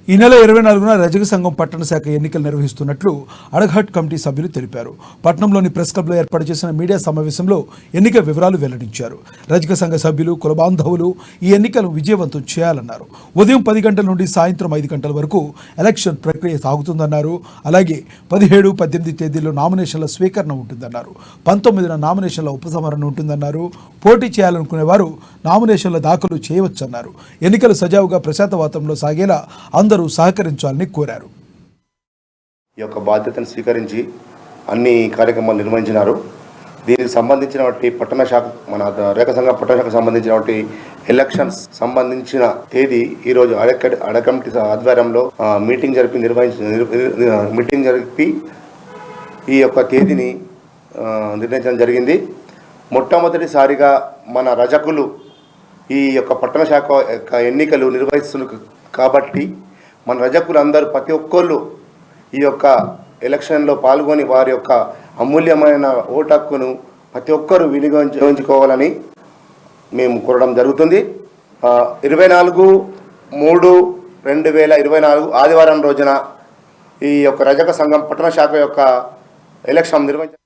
ఈ నెల 24న రజక సంఘం పట్టణ శాఖ ఎన్నికలు నిర్వహిస్తున్నట్లు అడఘట్ కమిటీ సభ్యులు తెలిపారు. పట్టణంలోని ప్రెస్ క్లబ్లో ఏర్పాటు చేసిన మీడియా సమావేశంలో ఎన్నిక వివరాలు వెల్లడించారు. రజక సంఘ సభ్యులు, కుల బాంధవులు ఈ ఎన్నికలను విజయవంతం చేయాలన్నారు. ఉదయం 10 గంటల నుండి సాయంత్రం 5 గంటల వరకు ఎలక్షన్ ప్రక్రియ సాగుతుందన్నారు. అలాగే 17, 18 తేదీల్లో నామినేషన్ల స్వీకరణ ఉంటుందన్నారు. 19న నామినేషన్ల ఉపసంహరణ ఉంటుందన్నారు. పోటీ చేయాలనుకునే వారు నామినేషన్ల దాఖలు చేయవచ్చన్నారు. ఎన్నికలు సజావుగా ప్రశాంత వాతావరణంలో సాగేలా అందరూ సహకరించాలని కోరారు. ఈ యొక్క బాధ్యతను స్వీకరించి అన్ని కార్యక్రమాలు నిర్వహించినారు. దీనికి సంబంధించినటువంటి పట్టణ శాఖ, మన రేఖ సంఘ పట్టణ శాఖకు సంబంధించినటువంటి ఎలక్షన్స్ సంబంధించిన తేదీ ఈరోజు అడ కమిటీ ఆధ్వర్యంలో మీటింగ్ జరిపి ఈ యొక్క తేదీని నిర్ణయించడం జరిగింది. మొట్టమొదటిసారిగా మన రజకులు ఈ యొక్క పట్టణ శాఖ యొక్క ఎన్నికలు నిర్వహిస్తున్నారు కాబట్టి మన రజకులందరూ ప్రతి ఒక్కళ్ళు ఈ యొక్క ఎలక్షన్లో పాల్గొని వారి యొక్క అమూల్యమైన ఓటు హక్కును ప్రతి ఒక్కరూ వినియోగించుకోవాలని మేము కోరడం జరుగుతుంది. 24/3/2024 ఆదివారం రోజున ఈ యొక్క రజక సంఘం పట్టణ శాఖ యొక్క ఎలక్షన్ నిర్వహించారు.